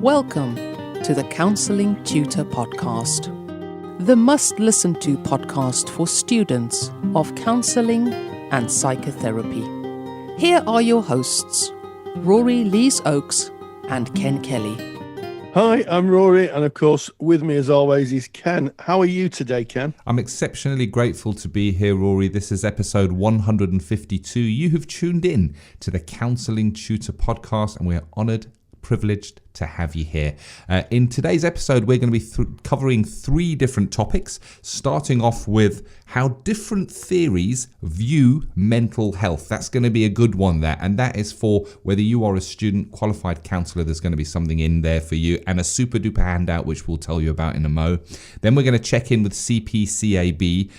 Welcome to the Counselling Tutor Podcast, the must-listen-to podcast for students of counselling and psychotherapy. Here are your hosts, Rory Lees-Oakes and Ken Kelly. Hi, I'm Rory, and of course, with me as always is Ken. How are you today, Ken? I'm exceptionally grateful to be here, Rory. This is episode 152. You have tuned in to the Counselling Tutor Podcast, and we're honoured, privileged to have you here. In today's episode, we're going to be covering three different topics, starting off with how different theories view mental health. That's going to be a good one there, and that is for whether you are a student, qualified counsellor. There's going to be something in there for you, and a super duper handout which we'll tell you about in a mo. Then we're going to check in with CPCAB,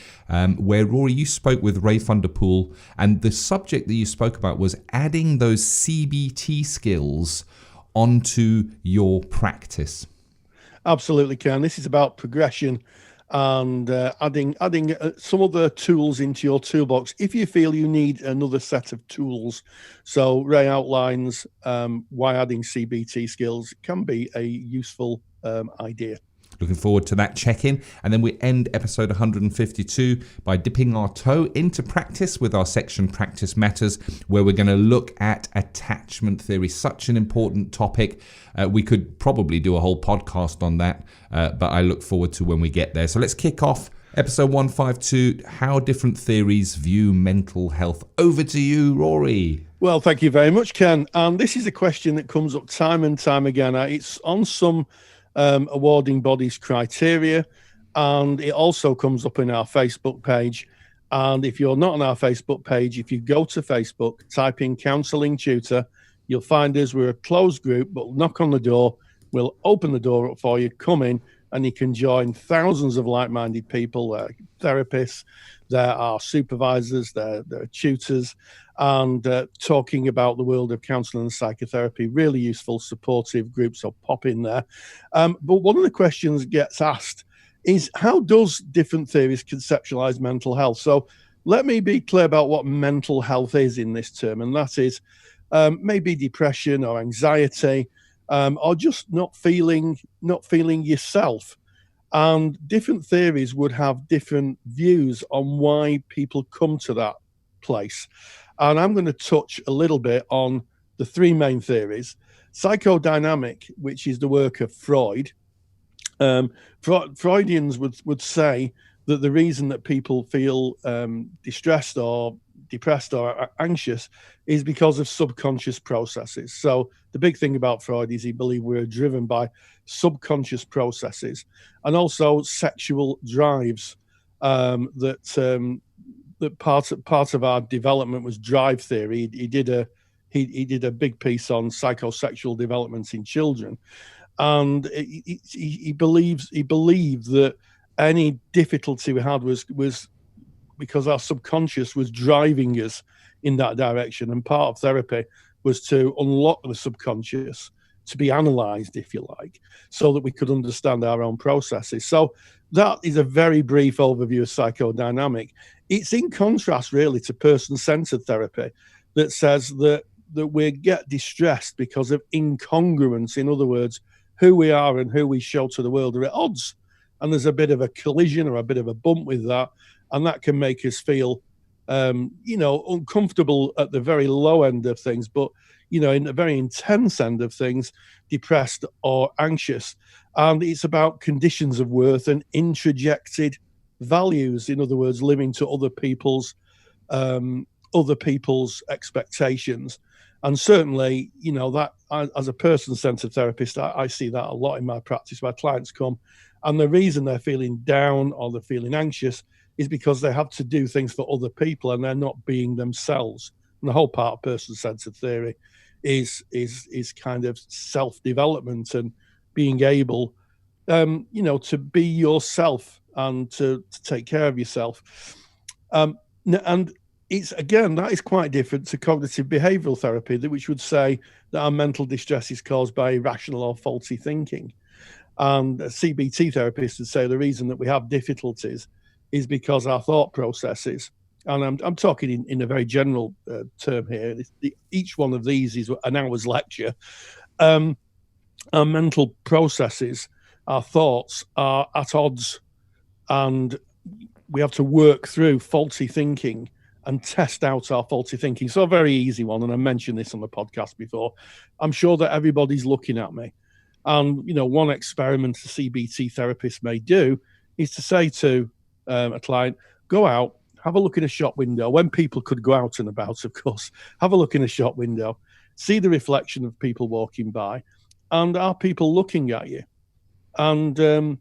where Rory, you spoke with Ray Thunderpool, and the subject that you spoke about was adding those CBT skills onto your practice. Absolutely, Ken. This is about progression and adding some other tools into your toolbox if you feel you need another set of tools. So Ray outlines why adding CBT skills can be a useful idea. Looking forward to that check-in. And then we end episode 152 by dipping our toe into practice with our section Practice Matters, where we're going to look at attachment theory. Such an important topic. We could probably do a whole podcast on that, but I look forward to when we get there. So let's kick off episode 152, how different theories view mental health. Over to you, Rory. Well, thank you very much, Ken. And this is a question that comes up time and time again. It's on some awarding bodies' criteria, and it also comes up in our Facebook page. And if you're not on our Facebook page, if you go to Facebook, type in Counselling Tutor, you'll find us. We're a closed group, but knock on the door. We'll open the door up for you, come in, and you can join thousands of like-minded people. There are therapists, there are supervisors, there are tutors, and talking about the world of counselling and psychotherapy. Really useful, supportive groups, so pop in there. But one of the questions gets asked is, how does different theories conceptualize mental health? So let me be clear about what mental health is in this term, and that is maybe depression or anxiety, or just not feeling yourself. And different theories would have different views on why people come to that place. And I'm going to touch a little bit on the three main theories. Psychodynamic, which is the work of Freud. Freudians would say that the reason that people feel distressed or depressed or anxious is because of subconscious processes. So the big thing about Freud is he believed we're driven by subconscious processes, and also sexual drives. That part of our development was drive theory. He did a big piece on psychosexual developments in children, and he believed that any difficulty we had was because our subconscious was driving us in that direction. And part of therapy was to unlock the subconscious, to be analysed, if you like, so that we could understand our own processes. So that is a very brief overview of psychodynamic. It's in contrast, really, to person-centered therapy that says that we get distressed because of incongruence. In other words, who we are and who we show to the world are at odds. And there's a bit of a collision or a bit of a bump with that. And that can make us feel, uncomfortable at the very low end of things, but, in the very intense end of things, depressed or anxious. And it's about conditions of worth and introjected values. In other words, living to other people's expectations. And certainly, that as a person-centered therapist, I see that a lot in my practice, where clients come and the reason they're feeling down or they're feeling anxious is because they have to do things for other people and they're not being themselves. And the whole part of person-centered theory is kind of self-development and being able, to be yourself and to take care of yourself. And it's, again, that is quite different to cognitive behavioral therapy, which would say that our mental distress is caused by irrational or faulty thinking. And CBT therapists would say the reason that we have difficulties is because our thought processes, and I'm talking in a very general term here, each one of these is an hour's lecture, our mental processes, our thoughts are at odds, and we have to work through faulty thinking and test out our faulty thinking. So a very easy one, and I mentioned this on the podcast before. I'm sure that everybody's looking at me. And, one experiment a CBT therapist may do is to say to a client, go out, have a look in a shop window, when people could go out and about, of course, have a look in a shop window, see the reflection of people walking by, and are people looking at you? And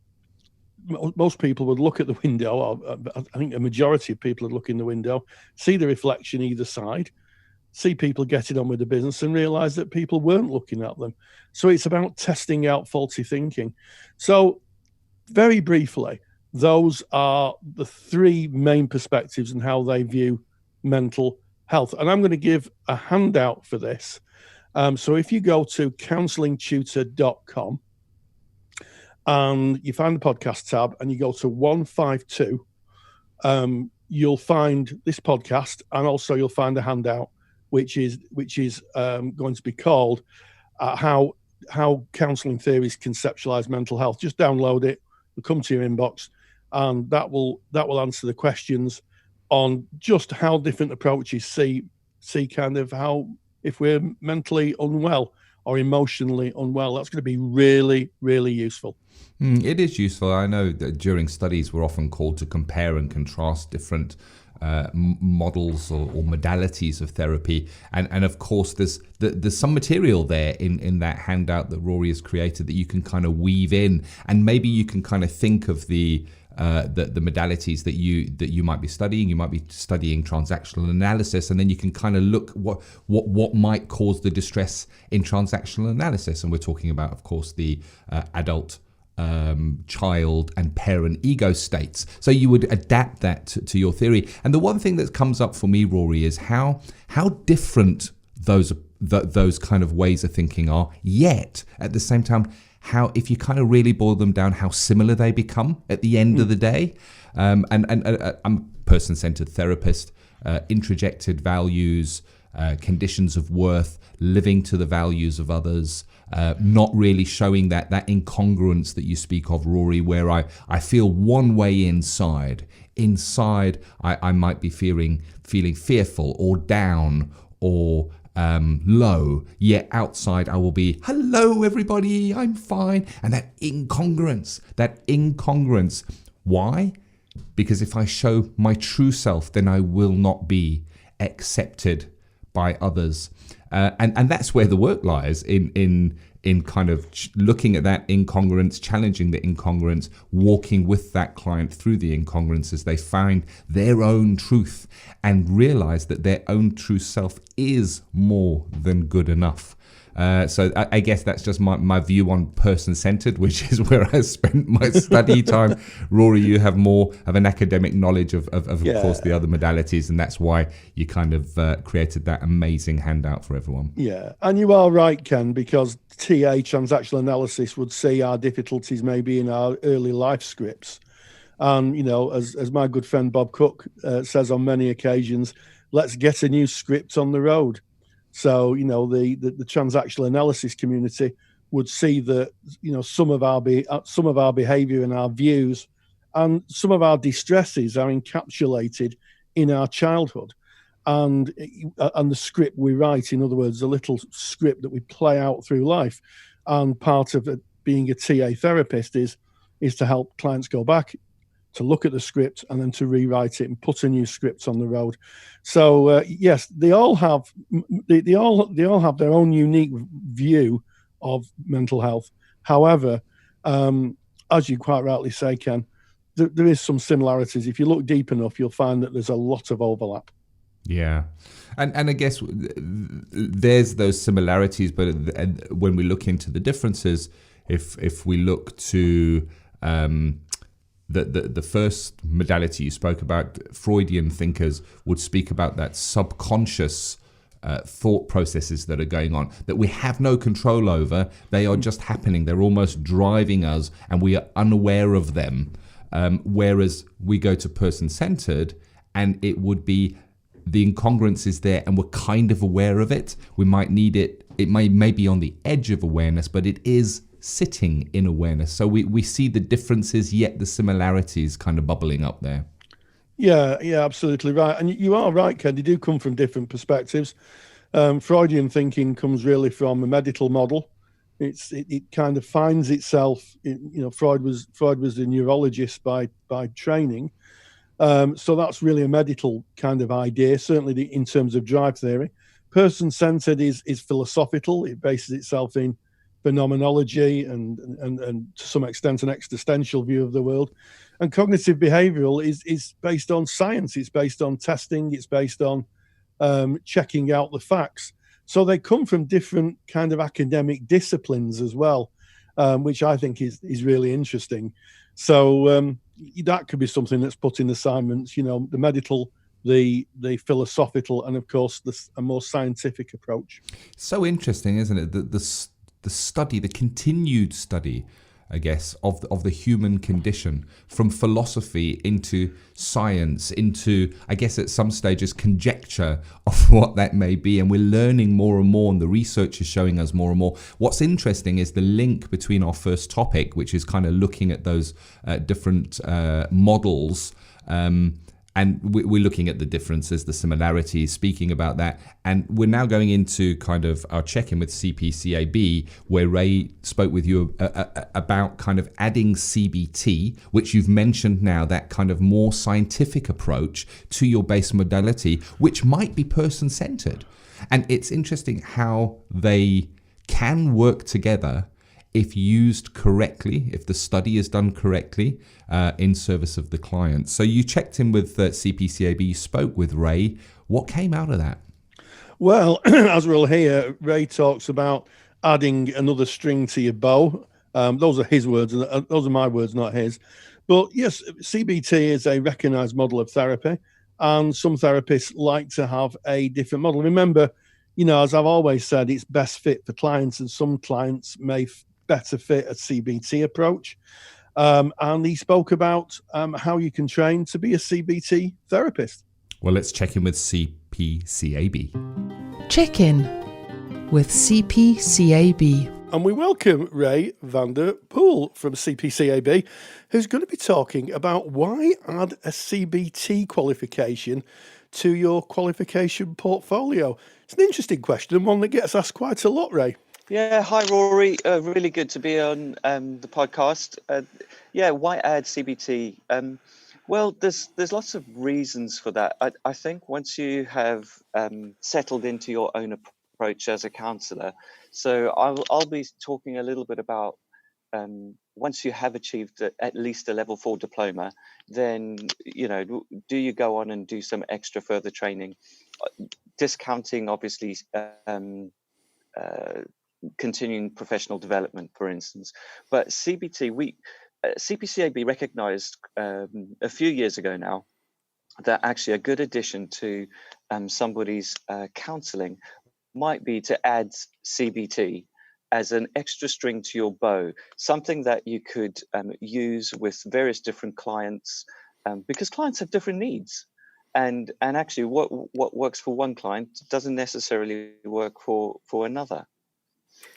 most people would look at the window, or I think a majority of people would look in the window, see the reflection either side, see people getting on with the business, and realize that people weren't looking at them. So it's about testing out faulty thinking. So very briefly, those are the three main perspectives and how they view mental health. And I'm going to give a handout for this. So if you go to counsellingtutor.com and you find the podcast tab and you go to 152, you'll find this podcast, and also you'll find a handout which is going to be called how counselling theories conceptualize mental health. Just download it, it'll come to your inbox, and that will answer the questions on just how different approaches see kind of how, if we're mentally unwell or emotionally unwell. That's going to be really, really useful. It is useful. I know that during studies we're often called to compare and contrast different models or modalities of therapy, and of course there's some material there in that handout that Rory has created that you can kind of weave in, and maybe you can kind of think of the modalities that you might be studying. You might be studying transactional analysis, and then you can kind of look what might cause the distress in transactional analysis. And we're talking about, of course, the adult, child and parent ego states. So you would adapt that to your theory. And the one thing that comes up for me, Rory, is how different those kind of ways of thinking are, yet at the same time, how, if you kind of really boil them down, how similar they become at the end of the day. And I'm a person-centered therapist, introjected values, conditions of worth, living to the values of others, not really showing that incongruence that you speak of, Rory, where I feel one way inside. Inside, I might be feeling fearful or down or low, yet outside I will be, hello everybody, I'm fine. And that incongruence. Why? Because if I show my true self, then I will not be accepted by others. And that's where the work lies, in kind of looking at that incongruence, challenging the incongruence, walking with that client through the incongruence as they find their own truth and realize that their own true self is more than good enough. So I guess that's just my view on person-centered, which is where I spent my study time. Rory, you have more of an academic knowledge of course, the other modalities, and that's why you kind of created that amazing handout for everyone. Yeah, and you are right, Ken, because TA, transactional analysis, would see our difficulties maybe in our early life scripts. And, as my good friend Bob Cook says on many occasions, let's get a new script on the road. So, the transactional analysis community would see that, some of our behavior and our views and some of our distresses are encapsulated in our childhood. And the script we write, in other words, a little script that we play out through life. And part of it, being a TA therapist is to help clients go back, to look at the script, and then to rewrite it and put a new script on the road. So yes, they all have their own unique view of mental health. However, as you quite rightly say, Ken, there is some similarities. If you look deep enough, you'll find that there's a lot of overlap. Yeah. And I guess there's those similarities, but when we look into the differences, if we look to the first modality you spoke about, Freudian thinkers would speak about that subconscious thought processes that are going on, that we have no control over. They are just happening. They're almost driving us, and we are unaware of them. Whereas we go to person-centered, and it would be the incongruence is there, and we're kind of aware of it. We might need it it may be on the edge of awareness, but it is sitting in awareness. So we see the differences, yet the similarities kind of bubbling up there. Yeah, absolutely right. And you are right, Ken. They do come from different perspectives. Freudian thinking comes really from a medical model. It kind of finds itself. Freud was a neurologist by training, so that's really a medical kind of idea. Certainly, in terms of drive theory, person-centered is philosophical. It bases itself in phenomenology and to some extent an existential view of the world. And cognitive behavioral is based on science. It's based on testing. It's based on checking out the facts. So they come from different kind of academic disciplines as well, which I think is really interesting. So that could be something that's put in assignments, the medical, the philosophical, and of course a more scientific approach. So interesting, isn't it? The study, the continued study, I guess, of the human condition, from philosophy into science, into, I guess, at some stages, conjecture of what that may be. And we're learning more and more, and the research is showing us more and more. What's interesting is the link between our first topic, which is kind of looking at those different models, and we're looking at the differences, the similarities, speaking about that. And we're now going into kind of our check-in with CPCAB, where Ray spoke with you about kind of adding CBT, which you've mentioned now, that kind of more scientific approach to your base modality, which might be person-centered. And it's interesting how they can work together if used correctly, if the study is done correctly in service of the client. So you checked in with CPCAB, you spoke with Ray. What came out of that? Well, as we'll hear, Ray talks about adding another string to your bow. Those are his words, and those are my words, not his. But yes, CBT is a recognized model of therapy, and some therapists like to have a different model. Remember, as I've always said, it's best fit for clients, and some clients may better fit a CBT approach. And he spoke about how you can train to be a CBT therapist. Well, let's check in with CPCAB. Check in with CPCAB. And we welcome Ray van der Poel from CPCAB, who's going to be talking about why add a CBT qualification to your qualification portfolio. It's an interesting question and one that gets asked quite a lot, Ray. Yeah, hi Rory. Really good to be on the podcast. Why add CBT? Well, there's lots of reasons for that. I think once you have settled into your own approach as a counsellor, so I'll be talking a little bit about once you have achieved at least a level 4 diploma, then do you go on and do some extra further training, discounting obviously. Continuing professional development, for instance. But CPCAB recognized a few years ago now that actually a good addition to somebody's counseling might be to add CBT as an extra string to your bow, something that you could use with various different clients, because clients have different needs. And actually what works for one client doesn't necessarily work for another.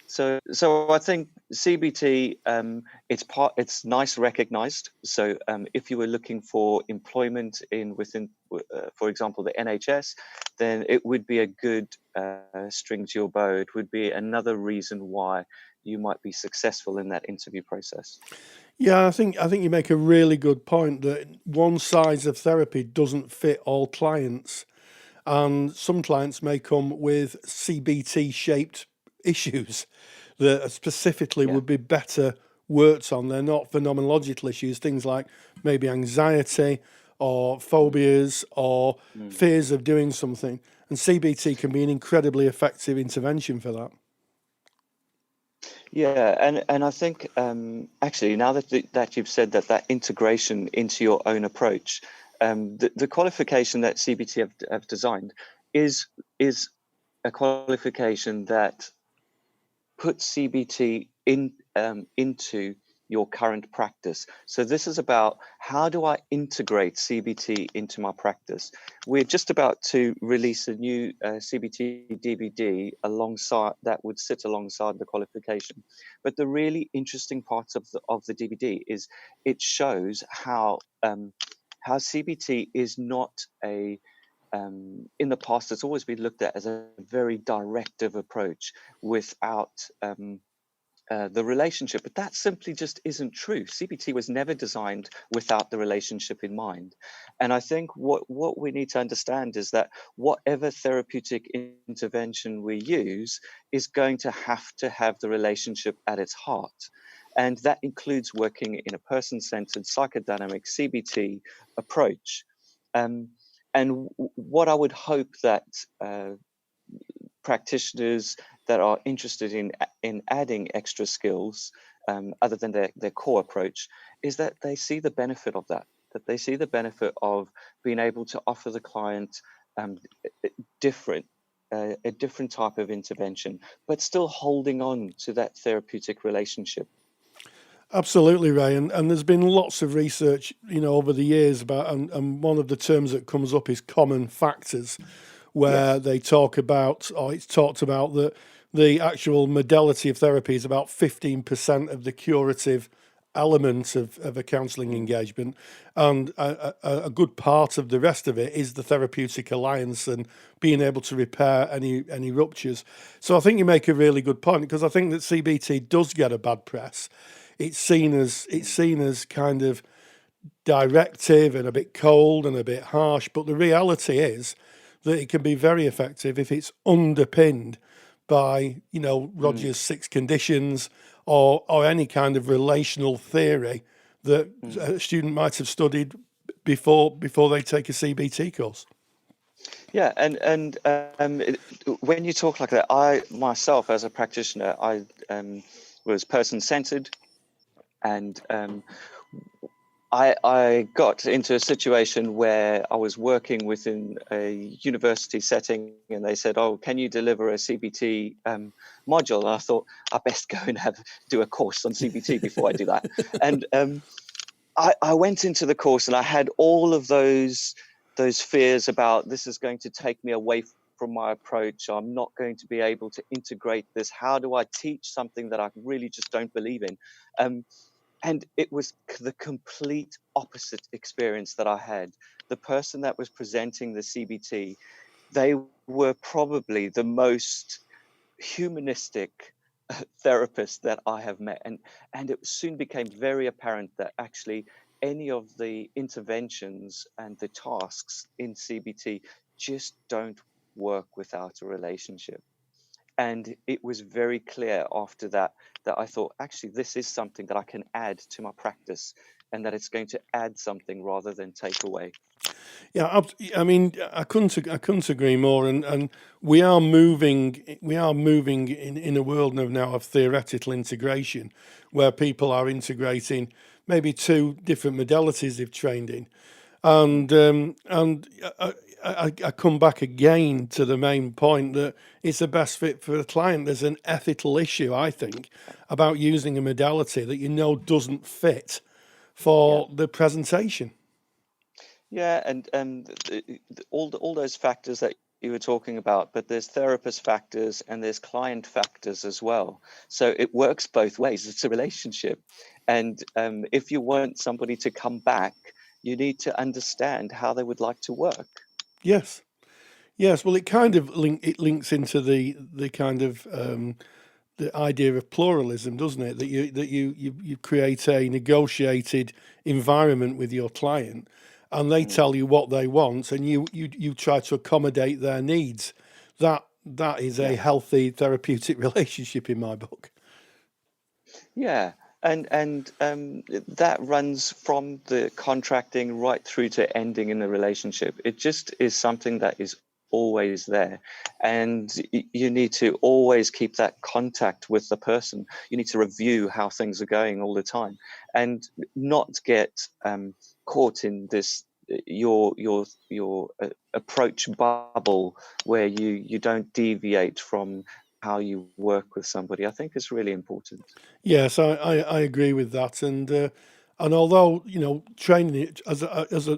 So I think CBT, it's nice recognized. So if you were looking for employment within, for example, the NHS, then it would be a good string to your bow. It would be another reason why you might be successful in that interview process. Yeah, I think you make a really good point that one size of therapy doesn't fit all clients, and some clients may come with CBT-shaped issues that specifically would be better worked on. They're not phenomenological issues, things like maybe anxiety or phobias or fears of doing something. And CBT can be an incredibly effective intervention for that. Yeah, and I think actually now that you've said that integration into your own approach, the qualification that CBT have designed is a qualification that puts CBT into your current practice. So this is about how do I integrate CBT into my practice. We're just about to release a new CBT DVD alongside that would sit alongside the qualification. But the really interesting part of the DVD is it shows how CBT is not a in the past, it's always been looked at as a very directive approach without the relationship, but that simply just isn't true. CBT was never designed without the relationship in mind. And I think what we need to understand is that whatever therapeutic intervention we use is going to have the relationship at its heart. And that includes working in a person-centered psychodynamic CBT approach. And what I would hope that practitioners that are interested in adding extra skills other than their core approach is that they see the benefit of that they see the benefit of being able to offer the client a different type of intervention, but still holding on to that therapeutic relationship. Absolutely, Ray, and there's been lots of research, over the years about, and one of the terms that comes up is common factors, where Yes. they talk about, or it's talked about, that the actual modality of therapy is about 15% of the curative element of a counselling engagement, and a good part of the rest of it is the therapeutic alliance and being able to repair any ruptures. So I think you make a really good point, because I think that CBT does get a bad press. It's seen as kind of directive and a bit cold and a bit harsh, but the reality is that it can be very effective if it's underpinned by Rogers' 6 conditions or any kind of relational theory that a student might have studied before they take a CBT course. Yeah, and when you talk like that, I myself as a practitioner, I was person-centered, and I got into a situation where I was working within a university setting, and they said, "Oh, can you deliver a CBT module?" And I thought, I best go and do a course on CBT before I do that. And I went into the course, and I had all of those fears about, this is going to take me away from my approach. I'm not going to be able to integrate this. How do I teach something that I really just don't believe in? And it was the complete opposite experience that I had. The person that was presenting the CBT, they were probably the most humanistic therapist that I have met. And it soon became very apparent that actually any of the interventions and the tasks in CBT just don't work without a relationship. And it was very clear after that I thought, actually, this is something that I can add to my practice, and that it's going to add something rather than take away. Yeah, I mean, I couldn't agree more. And we are moving in a world now of theoretical integration, where people are integrating maybe 2 different modalities they've trained in, and I come back again to the main point that it's the best fit for the client. There's an ethical issue, I think, about using a modality that doesn't fit for the presentation. Yeah, and all those factors that you were talking about, but there's therapist factors and there's client factors as well. So it works both ways. It's a relationship, and if you want somebody to come back, you need to understand how they would like to work. Yes. Well, it kind of links into the kind of the idea of pluralism, doesn't it? That you create a negotiated environment with your client, and they tell you what they want, and you try to accommodate their needs. That is a healthy therapeutic relationship in my book. Yeah, and that runs from the contracting right through to ending in the relationship. It just is something that is always there, and you need to always keep that contact with the person. You need to review how things are going all the time, and not get caught in this your approach bubble, where you don't deviate from how you work with somebody, I think is really important. Yes, I agree with that, and although training it as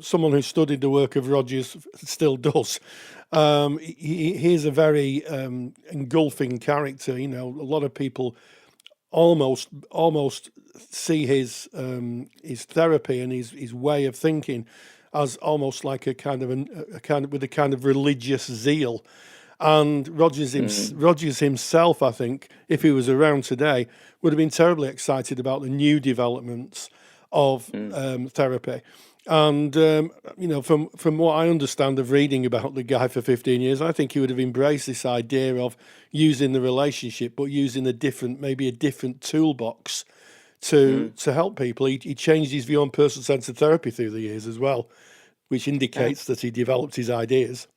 someone who studied the work of Rogers still does, he's a very engulfing character. A lot of people almost see his therapy and his way of thinking as almost like a kind of religious zeal. And Rogers himself, I think, if he was around today, would have been terribly excited about the new developments of therapy. And from what I understand of reading about the guy for 15 years, I think he would have embraced this idea of using the relationship, but using maybe a different toolbox to help people. He changed his view on person-centered therapy through the years as well, which indicates that he developed his ideas.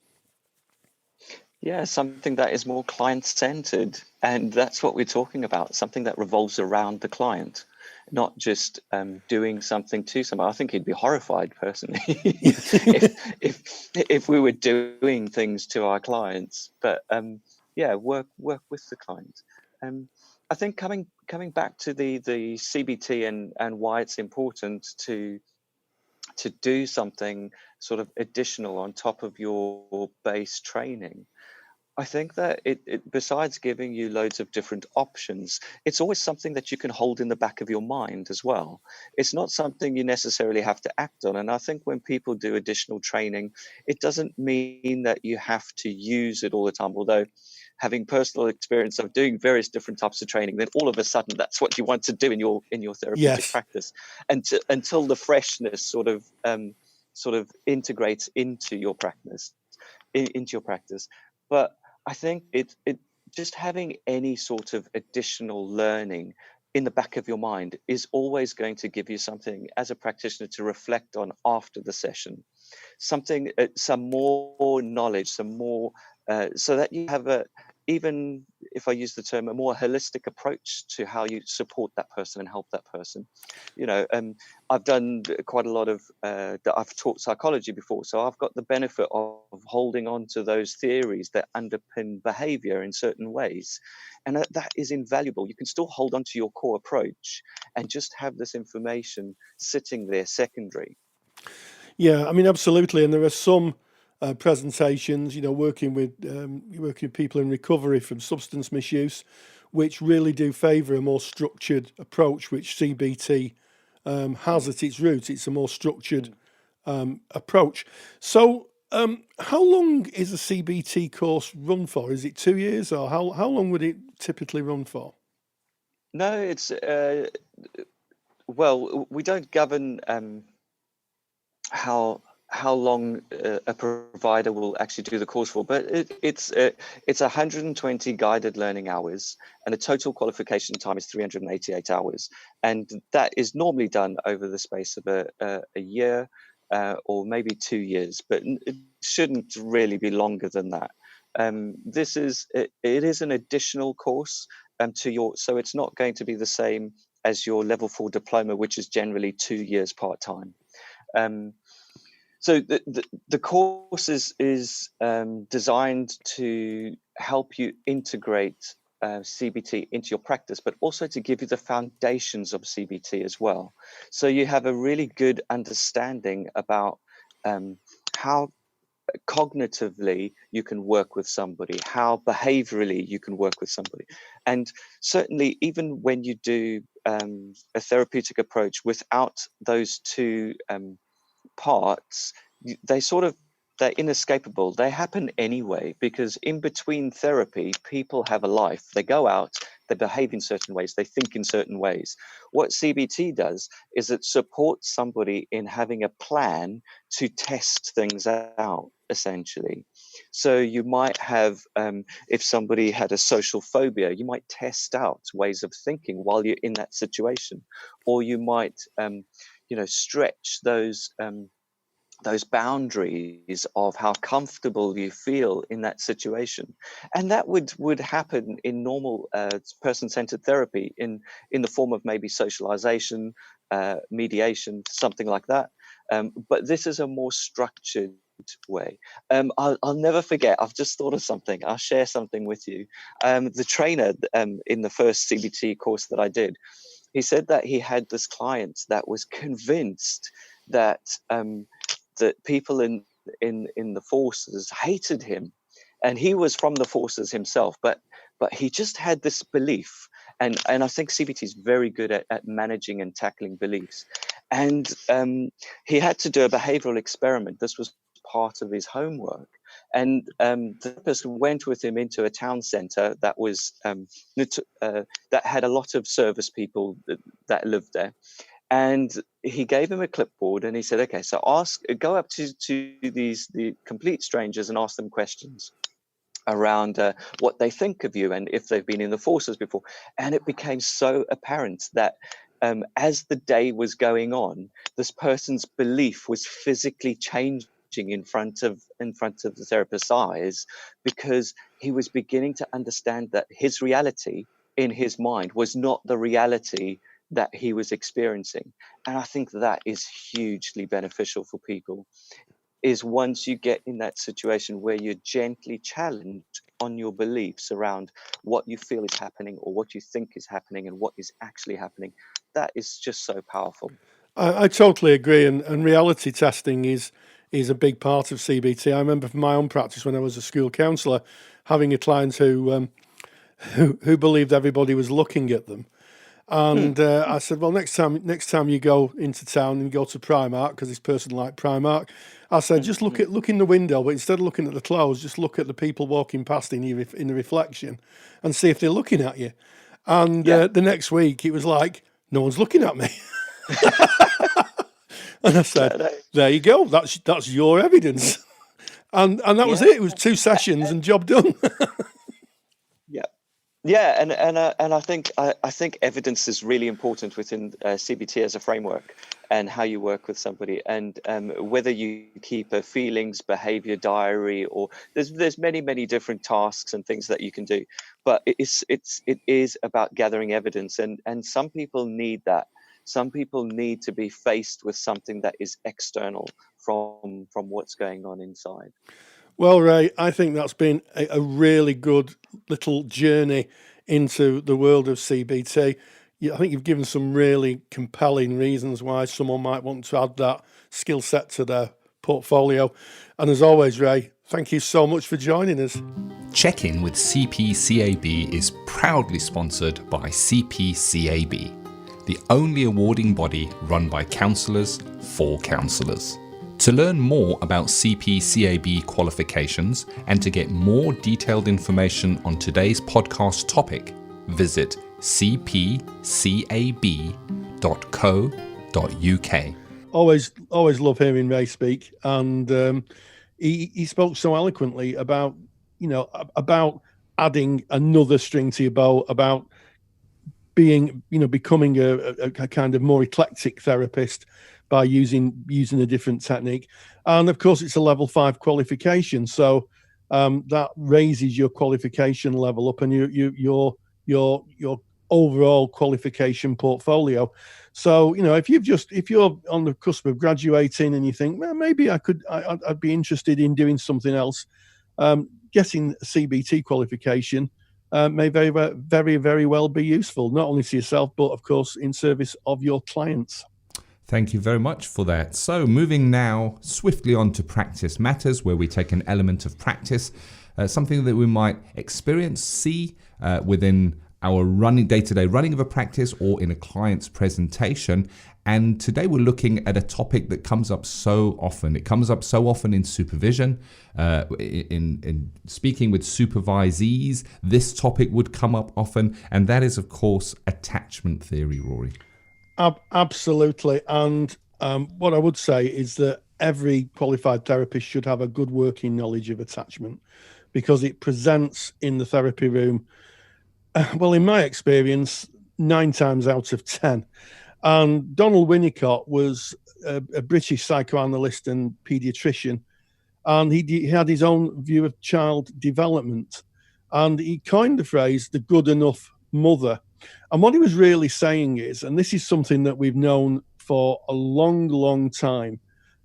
Yeah, something that is more client-centered, and that's what we're talking about. Something that revolves around the client, not just doing something to somebody. I think he'd be horrified personally if we were doing things to our clients. But work with the client. I think coming back to the CBT and why it's important to do something sort of additional on top of your base training. I think that it besides giving you loads of different options, it's always something that you can hold in the back of your mind as well. It's not something you necessarily have to act on. And I think when people do additional training, it doesn't mean that you have to use it all the time. Although having personal experience of doing various different types of training, then all of a sudden that's what you want to do in your therapeutic practice, and until the freshness sort of integrates into your practice. But I think it just having any sort of additional learning in the back of your mind is always going to give you something as a practitioner to reflect on after the session, something, some more knowledge, some more, so that you have even if I use the term, a more holistic approach to how you support that person and help that person. I've done quite a lot of, I've taught psychology before, so I've got the benefit of holding on to those theories that underpin behavior in certain ways. And that is invaluable. You can still hold on to your core approach and just have this information sitting there secondary. Yeah, I mean, absolutely. And there are some presentations, working with people in recovery from substance misuse, which really do favour a more structured approach, which CBT has at its root. It's a more structured approach. So how long is a CBT course run for? Is it 2 years, or how long would it typically run for? No, it's, well, we don't govern how long a provider will actually do the course for, but it's 120 guided learning hours, and the total qualification time is 388 hours, and that is normally done over the space of a year or maybe 2 years, but it shouldn't really be longer than that. It is an additional course so it's not going to be the same as your level 4 diploma, which is generally 2 years part-time. So the course is designed to help you integrate CBT into your practice, but also to give you the foundations of CBT as well. So you have a really good understanding about how cognitively you can work with somebody, how behaviorally you can work with somebody. And certainly even when you do a therapeutic approach without those two parts, they're inescapable. They happen anyway, because in between therapy, people have a life. They go out, they behave in certain ways, they think in certain ways. What CBT does is it supports somebody in having a plan to test things out, essentially. So you might have, if somebody had a social phobia, you might test out ways of thinking while you're in that situation, or you might, stretch those boundaries of how comfortable you feel in that situation. And that would happen in normal person-centered therapy in the form of maybe socialization, mediation, something like that. But this is a more structured way. I'll never forget. I've just thought of something. I'll share something with you. The trainer in the first CBT course that I did, he said that he had this client that was convinced that that people in the forces hated him, and he was from the forces himself, but he just had this belief, and I think CBT is very good at managing and tackling beliefs, and he had to do a behavioral experiment. This was part of his homework, and the person went with him into a town centre that was that had a lot of service people that lived there. And he gave him a clipboard and he said, okay, so go up to the complete strangers and ask them questions around what they think of you and if they've been in the forces before. And it became so apparent that as the day was going on, this person's belief was physically changing in front of the therapist's eyes, because he was beginning to understand that his reality in his mind was not the reality that he was experiencing. And I think that is hugely beneficial for people, is once you get in that situation where you're gently challenged on your beliefs around what you feel is happening or what you think is happening and what is actually happening, that is just so powerful. I totally agree, and reality testing is a big part of CBT. I remember from my own practice when I was a school counsellor, having a client who believed everybody was looking at them. And I said, well, next time you go into town and go to Primark, because this person liked Primark, I said, just look in the window, but instead of looking at the clothes, just look at the people walking past in the reflection and see if they're looking at you. And the next week, it was like, no one's looking at me. And I said, there you go, that's your evidence. And that was it. It was 2 sessions and job done. Yeah, and I think evidence is really important within CBT as a framework, and how you work with somebody, and whether you keep a feelings behavior diary, or there's many different tasks and things that you can do, but it is about gathering evidence, and some people need that. Some people need to be faced with something that is external from what's going on inside. Well, Ray, I think that's been a really good little journey into the world of CBT. I think you've given some really compelling reasons why someone might want to add that skill set to their portfolio. And as always, Ray, thank you so much for joining us. Check-in with CPCAB is proudly sponsored by CPCAB, the only awarding body run by counsellors for counsellors. To learn more about CPCAB qualifications and to get more detailed information on today's podcast topic, visit cpcab.co.uk. Always love hearing Ray speak, and he spoke so eloquently about adding another string to your bow, about becoming a kind of more eclectic therapist by using a different technique. And of course, it's a level 5 qualification, so that raises your qualification level up and your overall qualification portfolio. So if you're on the cusp of graduating and you think, well, maybe I'd be interested in doing something else, getting a CBT qualification may very, very, very well be useful, not only to yourself, but of course in service of your clients. Thank you very much for that. So moving now swiftly on to practice matters, where we take an element of practice, something that we might see within our day-to-day running of a practice or in a client's presentation. And today we're looking at a topic that comes up so often. It comes up so often in supervision, in speaking with supervisees. This topic would come up often, and that is, of course, attachment theory, Rory. Absolutely. And what I would say is that every qualified therapist should have a good working knowledge of attachment, because it presents in the therapy room, well, in my experience, 9 times out of 10. And Donald Winnicott was a British psychoanalyst and paediatrician, and he had his own view of child development, and he coined the phrase the good enough mother. And what he was really saying is, and this is something that we've known for a long, long time,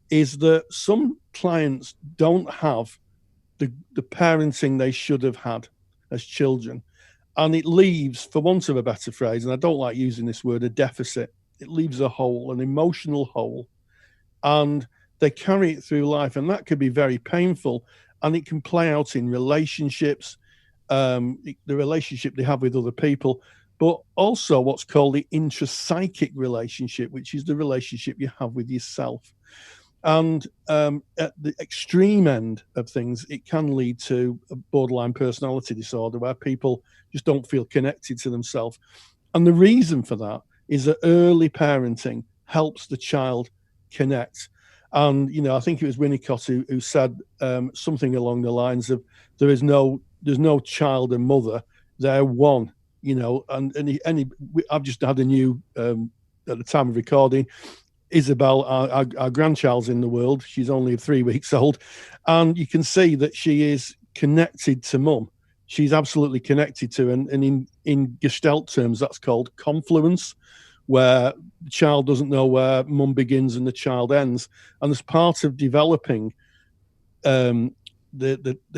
is that some clients don't have the parenting they should have had as children. And it leaves, for want of a better phrase, and I don't like using this word, a deficit. It leaves a hole, an emotional hole. And they carry it through life. And that could be very painful. And it can play out in relationships, the relationship they have with other people, but also what's called the intrapsychic relationship, which is the relationship you have with yourself. And at the extreme end of things, it can lead to a borderline personality disorder where people just don't feel connected to themselves. And the reason for that is that early parenting helps the child connect. And, you know, I think it was Winnicott who said something along the lines of there's no child and mother, they're one, you know. I've just had a new, at the time of recording, Isabel, our grandchild's in the world. She's only 3 weeks old. And you can see that she is connected to mum. She's absolutely connected to, and in Gestalt terms, that's called confluence, where the child doesn't know where mum begins and the child ends. And as part of developing the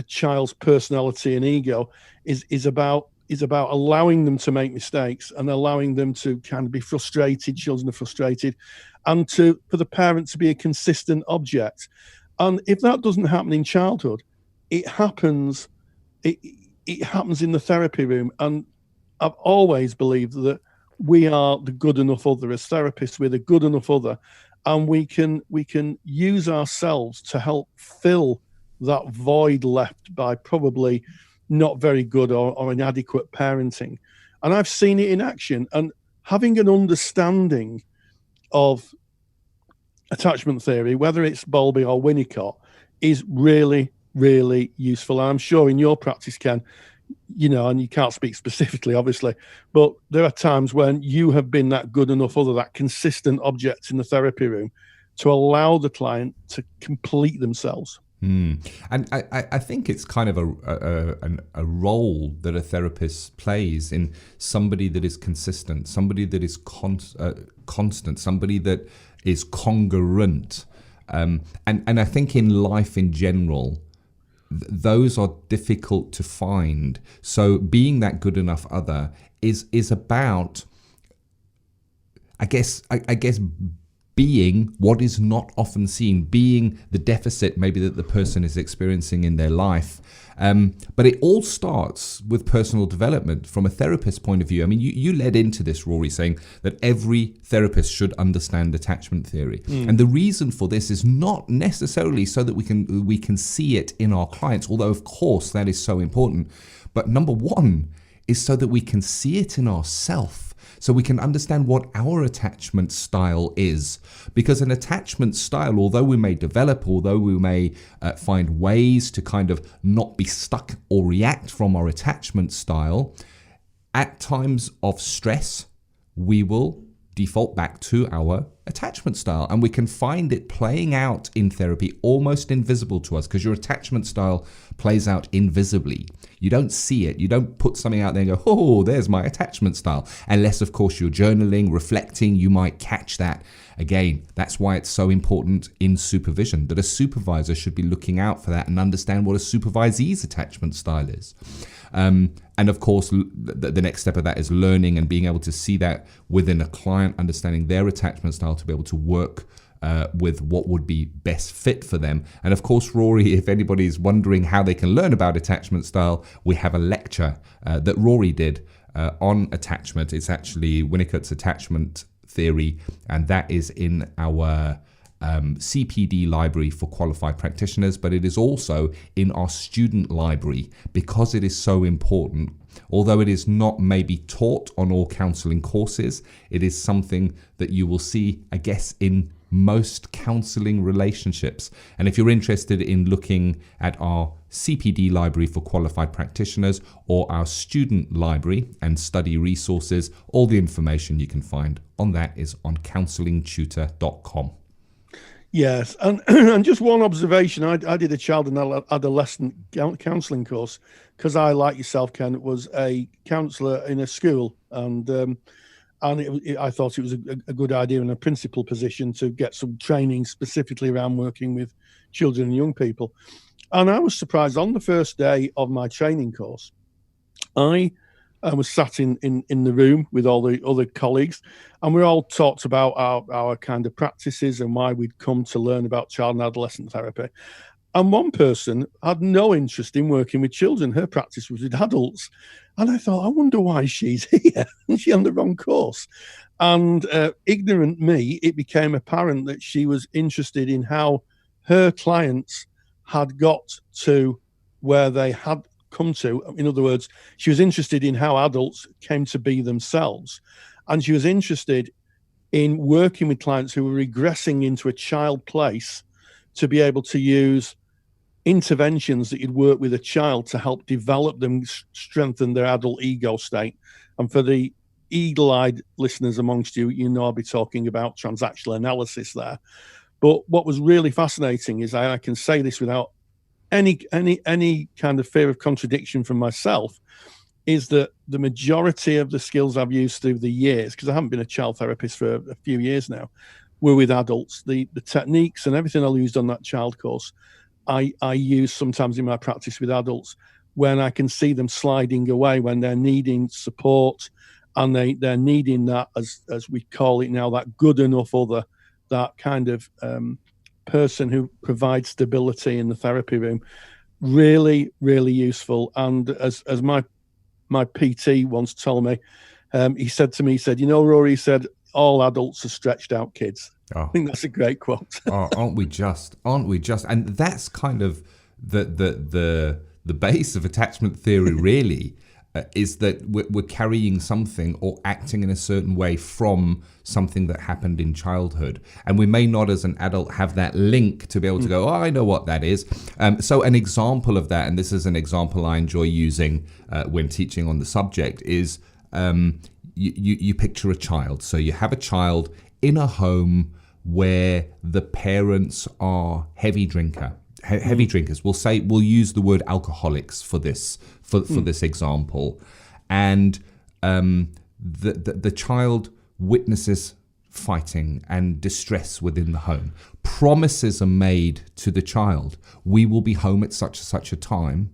child's personality and ego is about allowing them to make mistakes and allowing them to kind of be frustrated. Children are frustrated, and for the parent to be a consistent object. And if that doesn't happen in childhood, it happens in the therapy room. And I've always believed that we are the good enough other. As therapists, we're the good enough other, and we can use ourselves to help fill that void left by probably not very good or inadequate parenting. And I've seen it in action. And having an understanding of attachment theory, whether it's Bowlby or Winnicott, is really, really useful. And I'm sure in your practice, Ken, you know, and you can't speak specifically, obviously, but there are times when you have been that good enough other, that consistent object in the therapy room to allow the client to complete themselves. And I think it's kind of a role that a therapist plays in somebody that is consistent, somebody that is constant, somebody that is congruent. And I think in life in general, those are difficult to find. So being that good enough other is about, I guess, being what is not often seen, being the deficit maybe that the person is experiencing in their life. But it all starts with personal development from a therapist's point of view. I mean, you led into this, Rory, saying that every therapist should understand attachment theory. And the reason for this is not necessarily so that we can see it in our clients, although of course that is so important. But number one is so that we can see it in ourselves. So we can understand what our attachment style is. Because an attachment style, although we may develop, although we may find ways to kind of not be stuck or react from our attachment style, at times of stress, we will default back to our attachment style. And we can find it playing out in therapy almost invisible to us, because your attachment style plays out invisibly. You don't see it. You don't put something out there and go, oh, there's my attachment style. Unless, of course, you're journaling, reflecting, you might catch that. Again, that's why it's so important in supervision, that a supervisor should be looking out for that and understand what a supervisee's attachment style is. And of course, the next step of that is learning and being able to see that within a client, understanding their attachment style to be able to work with what would be best fit for them. And of course, Rory, if anybody is wondering how they can learn about attachment style, we have a lecture that Rory did on attachment. It's actually Winnicott's attachment theory, and that is in our CPD library for qualified practitioners, but it is also in our student library because it is so important. Although it is not maybe taught on all counselling courses, it is something that you will see, I guess, in most counselling relationships. And if you're interested in looking at our CPD library for qualified practitioners or our student library and study resources, all the information you can find on that is on counsellingtutor.com. Yes, and just one observation. I did a child and adolescent counselling course because I, like yourself, Ken, was a counsellor in a school. And and I thought it was a good idea in a principal position to get some training specifically around working with children and young people. And I was surprised on the first day of my training course. I was sat in the room with all the other colleagues, and we all talked about our kind of practices and why we'd come to learn about child and adolescent therapy. And one person had no interest in working with children. Her practice was with adults. And I thought, I wonder why she's here. She's on the wrong course. And ignorant me, it became apparent that she was interested in how her clients had got to where they had come to. In other words, she was interested in how adults came to be themselves. And she was interested in working with clients who were regressing into a child place to be able to use interventions that you'd work with a child to help develop them, strengthen their adult ego state. And for the eagle-eyed listeners amongst you, you know I'll be talking about transactional analysis there. But what was really fascinating is I can say this without any kind of fear of contradiction from myself, is that the majority of the skills I've used through the years, because I haven't been a child therapist for a few years now, were with adults. The techniques and everything I used on that child course, I use sometimes in my practice with adults when I can see them sliding away, when they're needing support and they're needing that, as we call it now, that good enough other, that kind of person who provides stability in the therapy room. Really, really useful. And as my PT once told me, he said to me, you know, Rory, he said, all adults are stretched out kids. Oh. I think that's a great quote. Oh, aren't we just? And that's kind of the base of attachment theory, really, is that we're carrying something or acting in a certain way from something that happened in childhood. And we may not, as an adult, have that link to be able to go, oh, I know what that is. So an example of that, and this is an example I enjoy using when teaching on the subject, is you picture a child. So you have a child in a home where the parents are heavy drinkers. We'll use the word alcoholics for this this example, and the child witnesses fighting and distress within the home. Promises are made to the child: we will be home at such a time.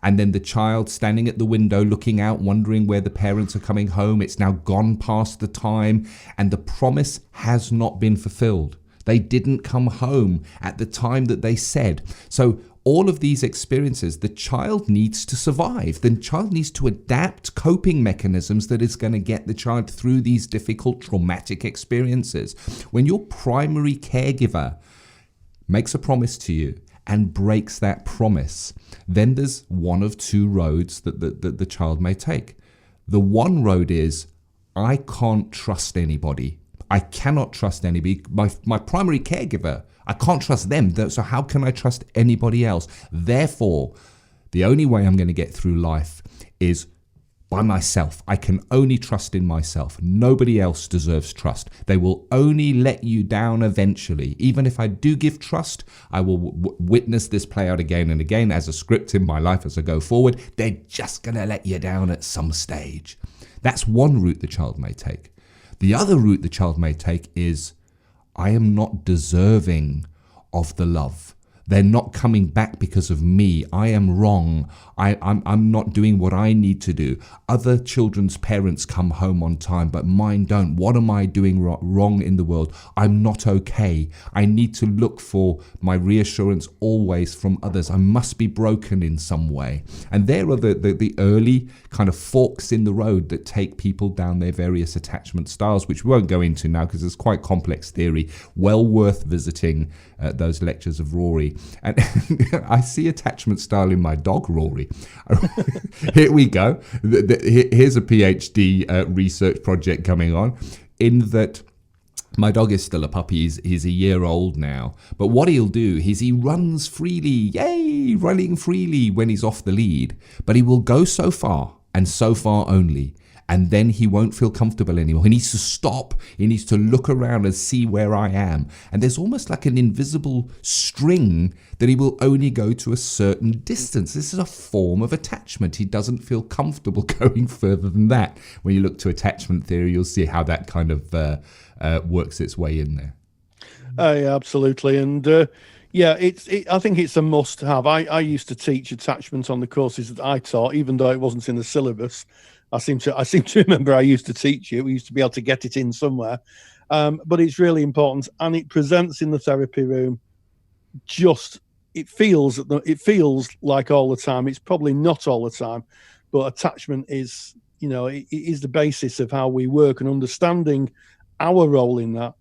And then the child standing at the window looking out, wondering where the parents are coming home. It's now gone past the time, and the promise has not been fulfilled. They didn't come home at the time that they said. So all of these experiences, the child needs to survive. The child needs to adapt coping mechanisms that is going to get the child through these difficult, traumatic experiences. When your primary caregiver makes a promise to you and breaks that promise, then there's one of two roads that the child may take. The one road is, I can't trust anybody. I cannot trust anybody. My primary caregiver, I can't trust them. So how can I trust anybody else? Therefore, the only way I'm going to get through life is by myself. I can only trust in myself. Nobody else deserves trust. They will only let you down eventually. Even if I do give trust, I will witness this play out again and again as a script in my life as I go forward. They're just going to let you down at some stage. That's one route the child may take. The other route the child may take is, I am not deserving of the love. They're not coming back because of me. I am wrong. I'm not doing what I need to do. Other children's parents come home on time, but mine don't. What am I doing wrong in the world? I'm not okay. I need to look for my reassurance always from others. I must be broken in some way. And there are the early kind of forks in the road that take people down their various attachment styles, which we won't go into now because it's quite complex theory. Well worth visiting those lectures of Rory. And I see attachment style in my dog, Rory. Here we go. Here's a PhD research project coming on, in that my dog is still a puppy. He's a year old now. But what he'll do is he runs freely. Yay, running freely when he's off the lead. But he will go so far and so far only. and then he won't feel comfortable anymore. He needs to stop. He needs to look around and see where I am. And there's almost like an invisible string that he will only go to a certain distance. This is a form of attachment. He doesn't feel comfortable going further than that. When you look to attachment theory, you'll see how that kind of works its way in there. Yeah, absolutely. And I think it's a must-have. I used to teach attachment on the courses that I taught, even though it wasn't in the syllabus. I seem to remember I used to teach it. We used to be able to get it in somewhere. But it's really important, and it presents in the therapy room. It feels like all the time. It's probably not all the time, but attachment is, it is the basis of how we work, and understanding our role in that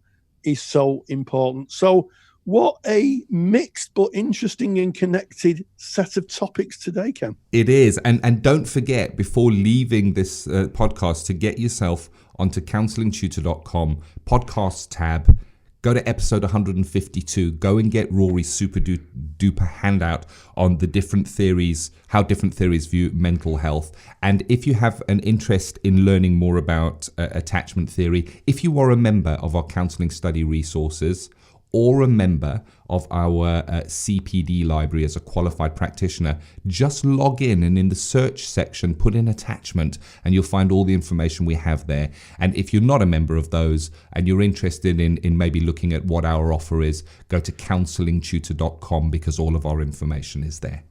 is so important. So what a mixed but interesting and connected set of topics today, Ken. It is. And don't forget, before leaving this podcast, to get yourself onto counsellingtutor.com, podcast tab, go to episode 152, go and get Rory's super duper handout on the different theories, how different theories view mental health. And if you have an interest in learning more about attachment theory, if you are a member of our counselling study resources, or a member of our CPD library as a qualified practitioner, just log in and in the search section put in attachment, and you'll find all the information we have there. And if you're not a member of those and you're interested in maybe looking at what our offer is, go to counsellingtutor.com, because all of our information is there.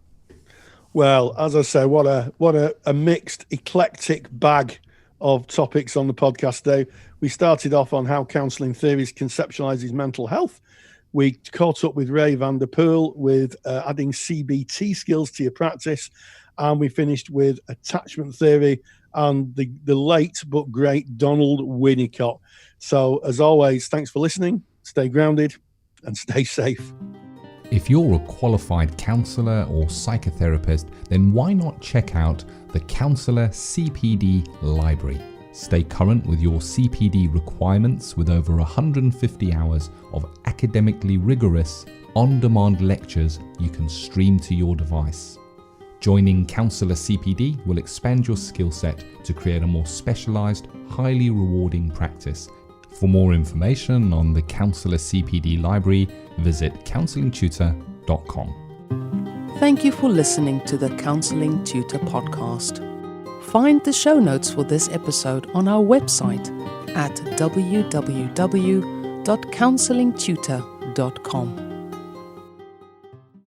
Well, as I say, what a mixed, eclectic bag of topics on the podcast today. We started off on how counselling theories conceptualizes mental health. We caught up with Ray van der Poel with adding CBT skills to your practice. And we finished with attachment theory and the late but great Donald Winnicott. So as always, thanks for listening. Stay grounded and stay safe. If you're a qualified counsellor or psychotherapist, then why not check out the Counsellor CPD Library? Stay current with your CPD requirements with over 150 hours of academically rigorous, on-demand lectures you can stream to your device. Joining Counsellor CPD will expand your skill set to create a more specialised, highly rewarding practice. For more information on the Counsellor CPD Library, visit counsellingtutor.com. Thank you for listening to the Counselling Tutor Podcast. Find the show notes for this episode on our website at www.counsellingtutor.com.